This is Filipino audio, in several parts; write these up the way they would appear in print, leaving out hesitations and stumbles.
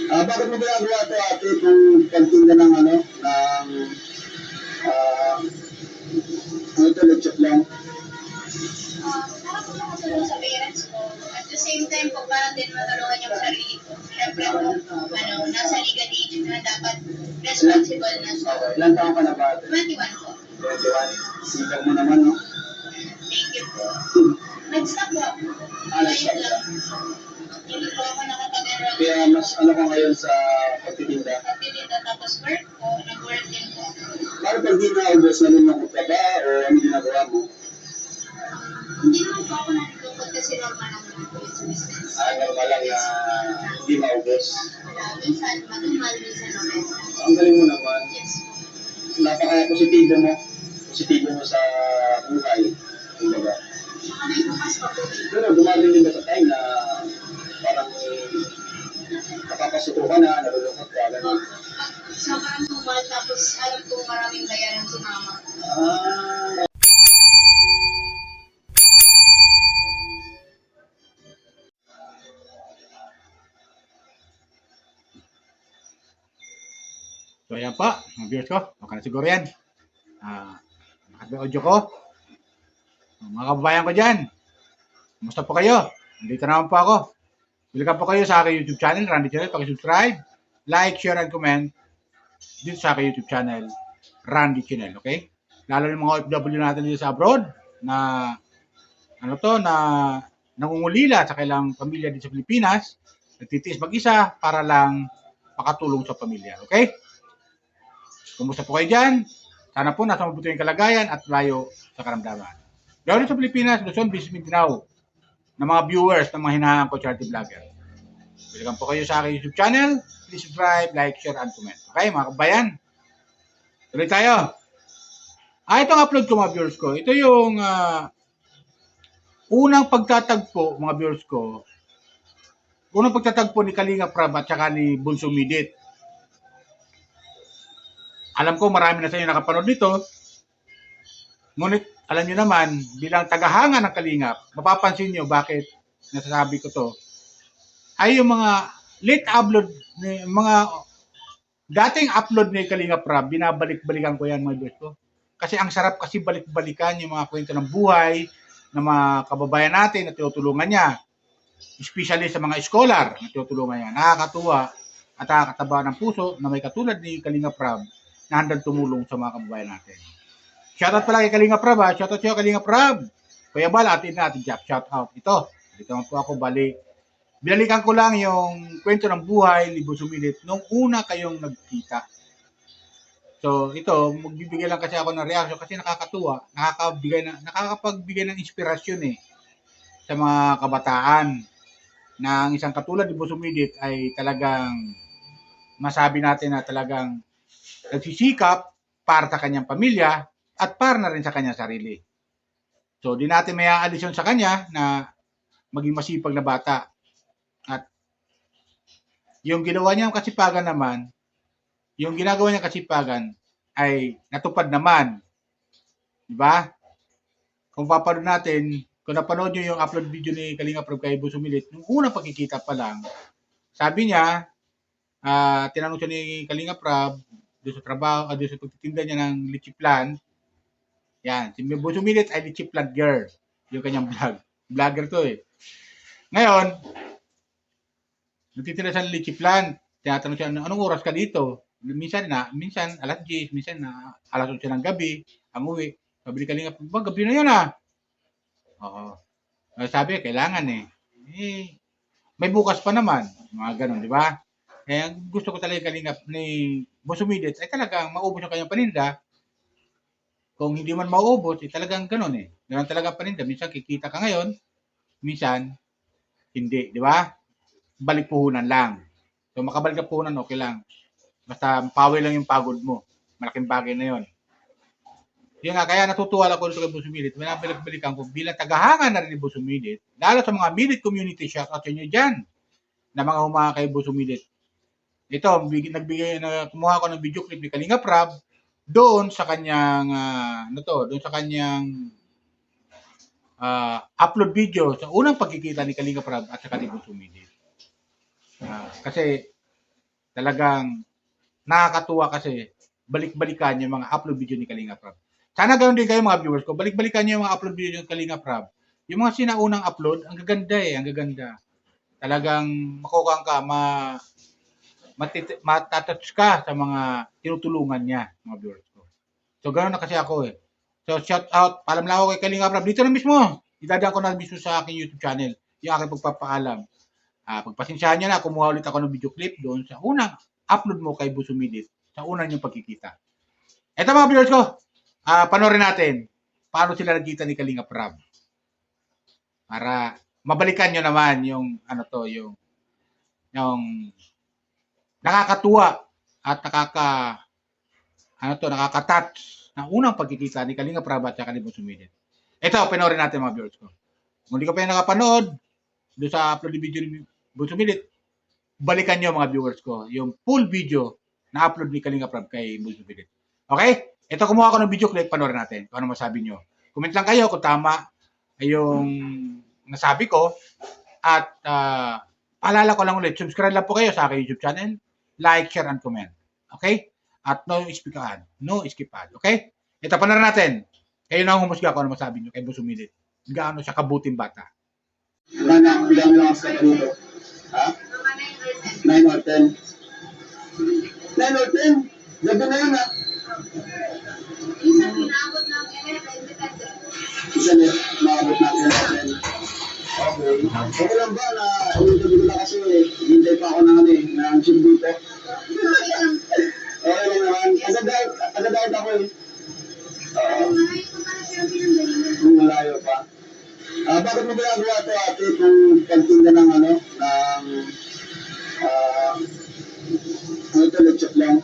Bakit mo ginagawa ito ate kung pagtinda ng ano, ng, ah, ano ito, lechok lang? Para po makatulong sa parents ko. At the same time po, para din matulungan yung sarili ko. Siyempre po, nasa legal age na dapat responsible na siya. Ilan taon ka na ba ate? 21 po. 21. Sipag mo naman, no? Thank you po. Nag-stop po. Nag-stop Ayun lang. Hindi po ako nakapag-enroll. Kaya mas ano ka ngayon sa pagtitinda? Pagtitinda tapos work po, nag-work din po. Bakit pag di na-ubos na nilungkot ka ba o ano ginagawa mo? Hindi naman po ako nalulungkot kasi normal naman po yung sa business. Normal lang na hindi maubos. Minsan, matumal, minsan naman. Ang galing mo naman. Yes po. Napaka-positibo mo. Positibo mo sa buhay. Kumbaga. Saka may bukas pa po. Pero dumating din ba sa time na parang napapasuko ka na, nalulungkot ka, gano'n? Sobrang tumal, tapos alam ko maraming bayaran si mama. Ah, So ayan po, mga viewers ko. Okay na siguro yan. Nakat yung audio ko. Mga kababayan ko dyan. Kumusta po kayo? Nandito naman po ako. Welcome po kayo sa aking YouTube channel, Randy Channel. Paki-subscribe, like, share, and comment dito sa aking YouTube channel, Randy Channel. Okay? Lalo yung mga OFW natin dito sa abroad na na nangungulila sa kailang pamilya dito sa Pilipinas, nagtitiis mag-isa para lang makatulong sa pamilya. Okay? Kumusta po kayo dyan? Sana po nasa mabuti yung kalagayan at layo sa karamdaman. Gawin sa Pilipinas, Luzon, Visayas, Mindanao, ng mga viewers ng mga hinahangang ko charity vlogger. Welcome po kayo sa aking YouTube channel. Please subscribe, like, share, and comment. Okay, mga kabayan? Tuloy tayo. Itong upload ko, mga viewers ko. Ito yung unang pagtatagpo, mga viewers ko. Unang pagtatagpo ni Kalinga Prab at saka ni Bunso Midit. Alam ko marami na sa inyo nakapanood nito. Ngunit alam niyo naman, bilang tagahanga ng Kalingap, mapapansin niyo bakit nasasabi ko to. Ay yung mga late upload, mga dating upload ni Kalingap Prab, binabalik-balikan ko yan mga viewers ko. Kasi ang sarap kasi balik-balikan yung mga kwento ng buhay ng mga kababayan natin na tinutulungan niya. Especially sa mga scholar na tinutulungan niya. Nakakatuwa at nakakataba ng puso na may katulad ni Kalingap Prab na handang tumulong sa mga kababayan natin. Shoutout pala kay Kalingap Prab ha. Shoutout sa'yo Kalingap Prab. Kuya Bal, atin natin shoutout. Ito. Dito naman po ako balik. Binalikan ko lang yung kwento ng buhay ni Bunso Midit nung una kayong nagkita. So ito, magbibigay lang kasi ako ng reaction kasi nakakatuwa. Nakakapagbigay ng inspirasyon sa mga kabataan na ang isang katulad ni Bunso Midit ay talagang masabi natin na talagang nagsisikap para sa kanyang pamilya at para na rin sa kanyang sarili. So, di natin may aalisyon sa kanya na maging masipag na bata. At yung ginawa niyang kasipagan naman, yung ginagawa niyang kasipagan ay natupad naman. Diba? Kung papanood natin, kung napanood niyo yung upload video ni Kalinga Prab kay Bunso Midit, nung unang pagkikita pa lang, sabi niya, tinanong siya ni Kalinga Prab, doon sa trabaho, doon sa pagtitinda niya ng lichiplan. Yan, si Bunso Midit ay lichiplan girl. Yung kanyang vlog. Vlogger to Ngayon, nagtitinda siya ng lichiplan. Tinatanong siya, anong oras ka dito? Minsan alas 10, minsan na alas 8 ng gabi, ang uwi. Sabi ni Kalinga, gabi na yun Oo. Sabi, kailangan may bukas pa naman. Mga ganun, di ba? Kaya gusto ko talaga Kalingap ni Bunso Midit ay talagang maubos yung kanyang paninda. Kung hindi man maubos, talagang ganun Ganun talaga paninda. Minsan kikita ka ngayon, minsan hindi, di ba? Balik puhunan lang. So makabalik na puhunan, okay lang. Basta pawi lang yung pagod mo. Malaking bagay na yon. Yun nga, kaya natutuwa ako dito kay Bunso Midit. Binabalik-balikan ko bilang tagahanga na rin ni Bunso Midit. Lalo sa mga Midit community, shout out sa inyo dyan na mga humanga kay Bunso Midit. Ito, kumuha ko ng video clip ni Kalinga Prab doon sa kanyang doon sa kanyang upload video sa unang pagkikita ni Kalinga Prab at sa ni Bunso Midit. Kasi talagang nakakatuwa kasi balik-balikan yung mga upload video ni Kalinga Prab. Sana ganoon din kayo mga viewers ko. Balik-balikan niyo yung mga upload video ni Kalinga Prab. Yung mga sinaunang upload, ang gaganda ang gaganda. Talagang makukuha ka, matatouch ka sa mga tinutulungan niya, mga viewers ko. So, ganoon na kasi ako eh. So, shout out, paalam lang ako kay Kalinga Prab. Dito na mismo, idadaan ko na mismo sa aking YouTube channel, yung aking pagpapaalam. Pagpasensyahan niya na, kumuha ulit ako ng video clip doon sa unang upload mo kay Busumidit, sa unang yung pagkikita. Eto mga viewers ko, panoorin natin paano sila nagkita ni Kalinga Prab. Para mabalikan nyo naman yung yung nakakatuwa at nakaka-touch ng unang pagkikita ni Kalinga Prab at saka ni Busumidit. Ito, panoorin natin mga viewers ko. Kung hindi ka pa yung nakapanood doon sa upload video ni Busumidit, balikan nyo mga viewers ko yung full video na upload ni Kalinga Prab kay Busumidit. Okay? Ito, kumuha ko ng video clip, panoorin natin kung ano masabi nyo. Comment lang kayo kung tama yung nasabi ko. At paalala ko lang ulit, subscribe lang po kayo sa aking YouTube channel. Like, share, and comment. Okay? At no skip ad. No skip ad. Okay? Ito, panoorin natin. Kayo na ang humusga kung ano masabi nyo kay Busumidit. Gaano siya kabuting bata. Ang dami lang sa dito. Ha? 9 or 10. 9 or 10? Gabi na yun, ha? Minsan pinaabot ng 11, depende. Isa na, maabot natin ng 10. Okay. Okay lang ba na ulit-ulit ko na kasi hintay pa ako ng gym dito? Okay lang naman. Agad-agad ako eh. Malayo pa pala siya ang pinanggalingan. Malayo pa. Bakit mo ginagawa ito ate kung pagtinda ng ito, lechok lang?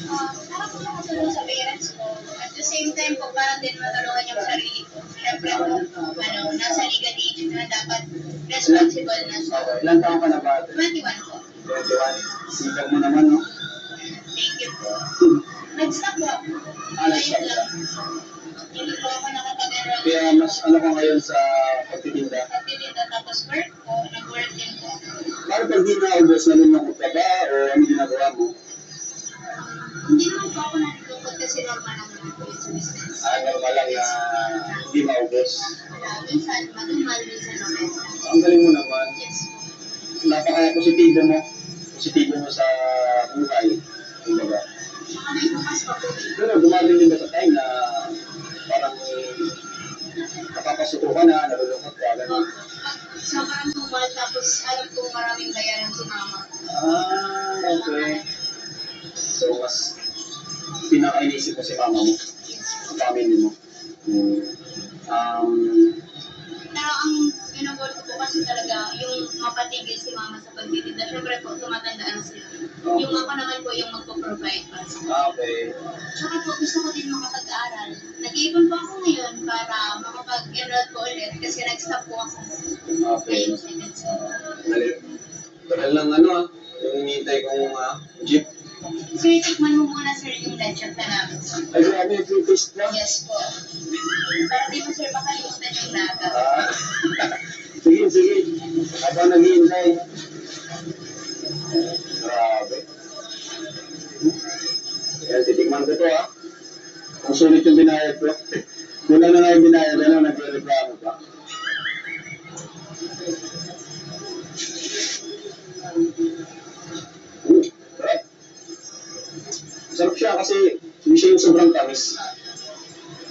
Para po makatulong sa parents ko. At the same time po, para din matulungan yung sarili ko. Siyempre po, nasa legal age na dapat responsible na siya. Okay. Ilan taong ka na ba ate? 21 po. 21. Sipag mo naman, no? Thank you po. Nag-stop po. Nag-stop Ayun lang. Hindi po ako nakapag-enroll. Kaya mas ano ka ngayon sa pagtitinda? Pagtitinda tapos work po, nag-work din po. Para pag di naubos, nalulungkot ka ba o ano ginagawa mo? Hindi naman po ako nalulungkot kasi normal naman po yun sa business. Normal lang na hindi maubos. Minsan matumal, minsan naman. Ang galing mo naman. Yes po. Napaka-positibo mo. Positibo mo sa buhay. Kumbaga. Saka may bukas pa po. Pero dumating din ba sa time na parang napapasuko ka na, nalulungkot ka, gano'n? Sobrang tumal tapos alam ko maraming bayaran si mama. Okay. So, mas pinaka-inisip mo si mama mo, ang family mo. Pero ang ginagol ko po kasi talaga yung mapatigil si mama sa pagtitinda. Siyempre po, tumatanda na sila. Yung ako naman po yung magpo-provide para sa kanila. Okay. Tsaka po, gusto ko din makapag-aral. Nag-iipon po ako ngayon para makapag-enroll po ulit kasi nag-stop po ako. Okay. Ngayong second Galing. Tagal lang yung hinihintay kong jeep. Sir, tikman mo muna sir yung luncheon na namin. Ay, grabe, free taste na. Yes po. Pero di mo sir makalimutan yung laga. Sige. Habang naghihintay. Grabe. Yan, titikman ko to Ang sulit yung binayad ko. Wala na nga yung binayad, nagre-reklamo pa. Sarap. Sarap siya kasi hindi siya yung sobrang tamis.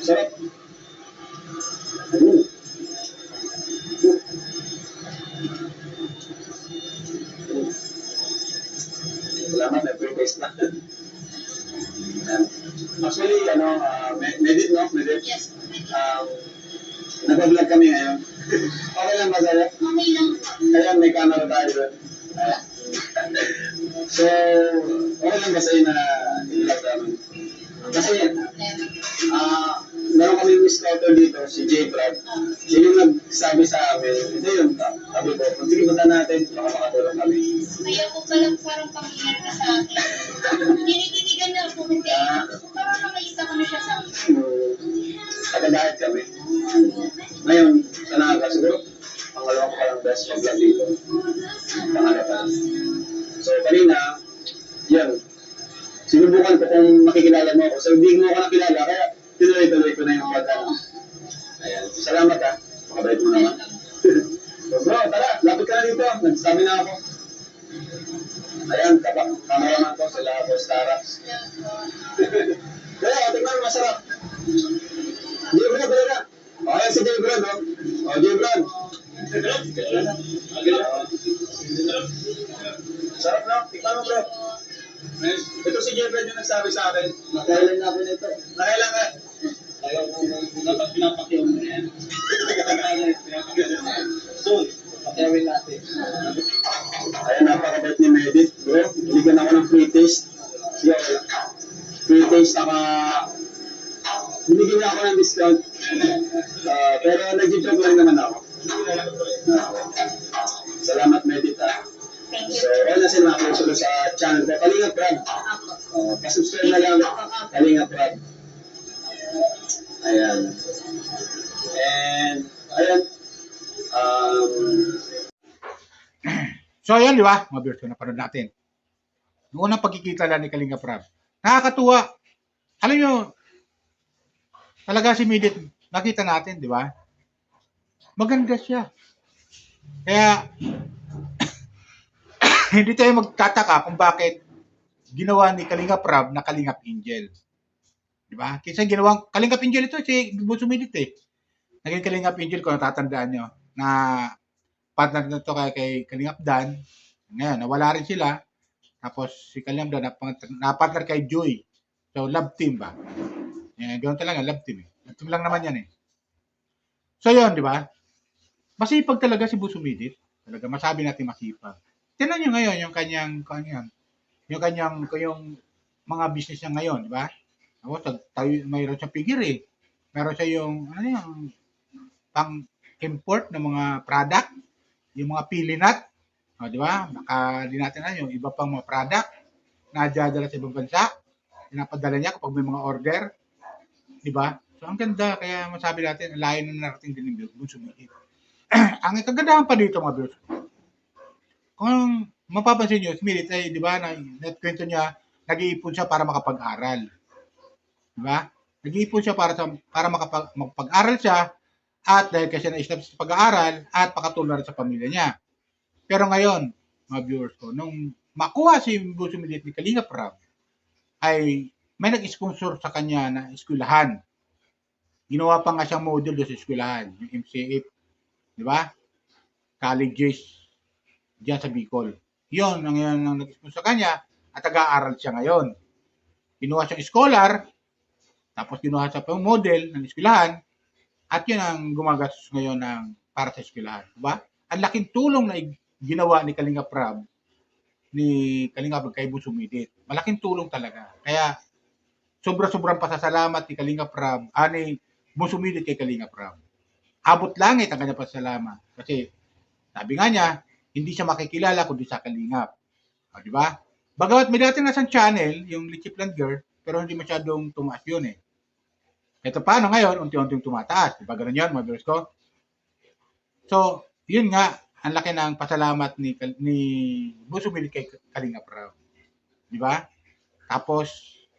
Sarap. Salamat, na-pre-taste na. Actually, Medit, no? Medit? Yes po. Nag-vlog kami ngayon. Okay lang ba sa'yo? Okay lang po. Ayan, may camera tayo doon. So, okay lang ba sa'yo na i-vlog namin? Kasi, meron kami yung scouter dito, si J. Brad. Siya yung nagsabi sa amin, ito yun, sabi ko, sige punta natin, baka makatulong kami. Kaya po palang parang pamilyar na sa akin. Tinititigan na po, hindi. Parang nakita ko na siya sa akin. Taga-diet kami. Ngayon, sa Naga, siguro, pangalawa ko palang best mag-vlog dito. Pangalawa. So, kanina, yan, sinubukan ko kung makikilala mo ako. So, hindi mo ako nakilala, kaya tinuloy-tuloy ko na yung Ayan, salamat ha. Makabait mo naman. So, bro, tara, lapit ka na dito. Nagsabi na ako. Ayan, kameraman ko sila ako, Starax. Kaya, tingnan, masarap. J-Brad, talaga. Ayan si J-Brad, no? O, J-Brad. Sarap na, tingnan mo, bro. Ito si J-Brad yung nagsabi sa akin. Nakailan na ako nito. Nakailan ka? Ayaw mo, dapat pinapakyaw mo yan. Soon, pakyawin natin. Ayan, napakabait ni Medit, bro. Bigyan ako ng free taste. Yo, free taste, binigyan niya ako ng discount. Pero nag-joke lang naman ako. Salamat, Medit, ha. Thank So, you. ayun na sila mga kausap sa channel ko. Kalinga Prab. Pasubscribe na lang. Kalinga Prab. Ayan. And, ayan. So, ayan, di ba? Mga viewers ko, napanood natin. Yung unang pagkikita lang ni Kalinga Prab. Nakakatuwa. Alam nyo, talaga si Midit, nakita natin, di ba? Maganda siya. Kaya, hindi tayo magtataka kung bakit ginawa ni Kalinga Prab na Kalingap Angel. Di ba? Kasi ginawang Kalingap Angel ito, si Bunso Midit eh. Naging Kalingap Angel, kung natatandaan nyo, na partner na ito kay Kalingap Dan. Ngayon, nawala rin sila. Tapos si Kalingap Dan na-partner kay Joy. So, love team ba? Yan, ganoon talaga, love team eh. Love team lang naman yan eh. So, yun, di ba? Masipag talaga si Bunso Midit. Talaga, masabi natin masipag. Tingnan nyo ngayon yung yung mga business niya ngayon, di ba? Mayroon siya figure eh. Meron siya yung, pang-import ng mga product, yung mga pilinat, di ba? Baka di natin yung iba pang mga product na dadala sa ibang bansa, pinapadala niya kapag may mga order, di ba? So, ang ganda, kaya masabi natin, ang layo na narating din ng Bunso Midit. Ang kagandahan pa dito, mga viewers, kung mapapansin nyo, si Midit ay, di ba, kwento niya, nag-iipon siya para makapag-aral. Di ba? Nag-iipon siya para makapag-aral siya, at dahil kasi na-stop sa pag-aaral, at pakatulong sa pamilya niya. Pero ngayon, mga viewers ko, nung makuha si Bunso Midit ni Kalinga Prab, ay may nag-sponsor sa kanya na eskwelahan. Ginawa pa nga siyang model doon sa eskwelahan, yung MCA, di ba? Colleges, diyan sa Bicol. Yun, ang nag-sponsor sa kanya, at nag-aaral siya ngayon. Kinuha siyang scholar, tapos kinuha siya pang model ng eskwelahan, at yun ang gumagastos ngayon para sa eskwelahan. Diba? Ang laking tulong na ginawa ni Kalinga Prab, kay Bunso Midit. Malaking tulong talaga. Kaya, sobra-sobrang pasasalamat ni Kalinga Prab, ni Bunso Midit kay Kalinga Prab. Abot langit ang kanya pasasalamat. Kasi, sabi nga niya, hindi siya makikilala kundi sa Kalingap. Di ba? Bagamat may dating nasang channel, yung Lichipland Girl, pero hindi masyadong tumaas yun eh. Ito paano ngayon, unti-unting tumataas. Di ba ganun yun, mga viewers ko? So, yun nga, ang laki ng pasalamat ni Bunso Midit kay Kalinga Prab. Di ba? Tapos,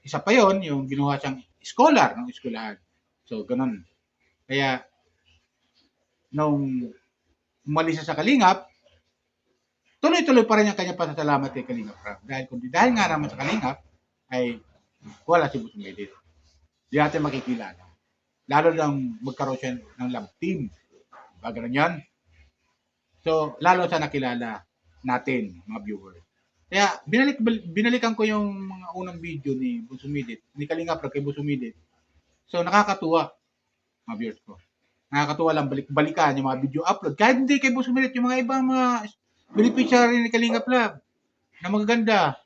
isa pa yon yung ginawa siyang scholar ng eskwelahan. So, ganun. Kaya, nung umalis siya sa Kalingap, tuloy-tuloy pa rin ang kanyang pasasalamat kay Kalinga Prab. Dahil nga naman sa Kalingap, ay wala si Bunso Midit. Di natin makikilala. Lalo lang magkaroon siya ng love team. Diba ganun yan? So, lalo siya nakilala natin, mga viewers. Kaya, binalikan ko yung mga unang video ni Bunso Midit, ni Kalinga Prab kay Bunso Midit. So, nakakatuwa, mga viewers ko. Nakakatuwa lang balikan yung mga video upload. Kahit hindi kay Bunso Midit, yung mga ibang mga beneficiary ni Kalinga Prab na magaganda.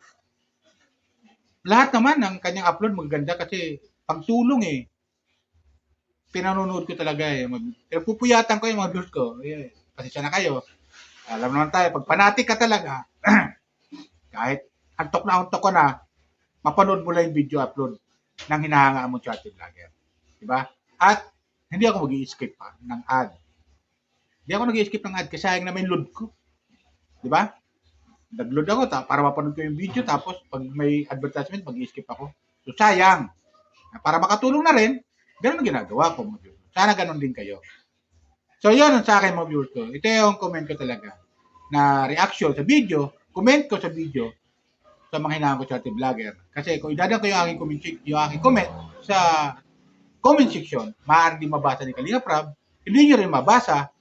Lahat naman ng kanyang upload magaganda kasi pagtulong eh. Pinanonood ko talaga eh. Pero pupuyatan ko yung mga viewers ko. Pasensya na kayo. Alam naman tayo, pag fanatic ka talaga, kahit antok ko na, mapanood mo lang yung video upload ng hinahangaan mo chatting vlogger. Diba? At hindi ako mag-i-skip pa ng ad. Hindi ako nag-i-skip ng ad kasi sayang naman yung load ko. Diba? nag-load ako para mapanood ko yung video, tapos pag may advertisement, mag-skip ako. So, sayang. Para makatulong na rin, ganun ang ginagawa ko, mga viewers. Sana ganun din kayo. So, yun ang sa akin, mga viewers ko. Ito yung comment ko talaga na reaction sa video, comment ko sa video sa mga hinahan ko charity vlogger. Kasi kung idadaan ko yung aking comment sa comment section, maaari di mabasa ni Kalinga Prab, hindi nyo rin mabasa.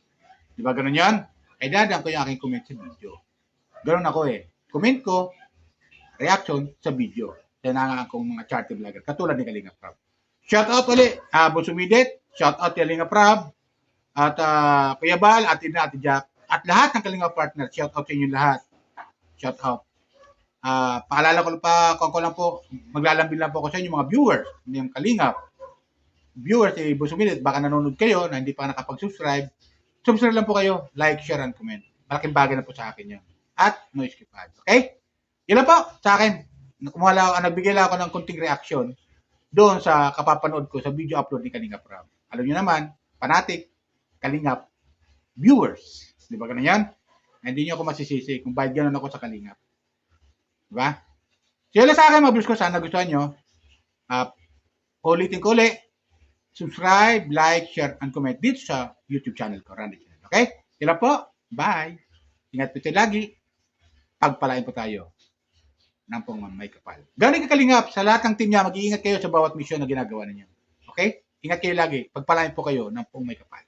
Di ba ganun yan? Idadaan ko yung aking comment sa video. Ganun ako eh. Comment ko, reaction sa video. Yan ang akong mga charity vlogger, katulad ni Kalinga Prab. Shout out ulit, Busumidit, shout out kay Kalinga Prab, at Kuya Bal, at Ina, at Jack, at lahat ng Kalinga partner, shout out sa inyo lahat. Shout out. Paalala ko pa, kung ko lang po, maglalambing lang po ako sa inyo mga viewers, hindi yung Kalinga. Viewers, Busumidit, baka nanonood kayo na hindi pa nakapag-subscribe. Subscribe lang po kayo, like, share, and comment. Malaking bagay na po sa akin yun. At no skip ads. Okay? Yun lang po sa akin. Nagbigay lang ako ng konting reaction doon sa kapapanood ko sa video upload ni Kalinga Prab. Alam niyo naman, fanatic, Kalingap, viewers. Di ba ganun yan? Hindi niyo ako masisisi kung bayad ganun ako sa Kalingap. Di ba? So yun lang sa akin mga viewers ko. Sana gustuhan nyo. Ulitin ko ulit. Subscribe, like, share, and comment dito sa YouTube channel ko. Randy Channel. Okay? Yun lang po. Bye. Ingat po tayo lagi. Pagpalain po tayo ng pong may kapal. Galing ka Kalingap, sa lahat ng team niya, mag-iingat kayo sa bawat misyon na ginagawa ninyo. Okay? Ingat kayo lagi. Pagpalain po kayo ng pong may kapal.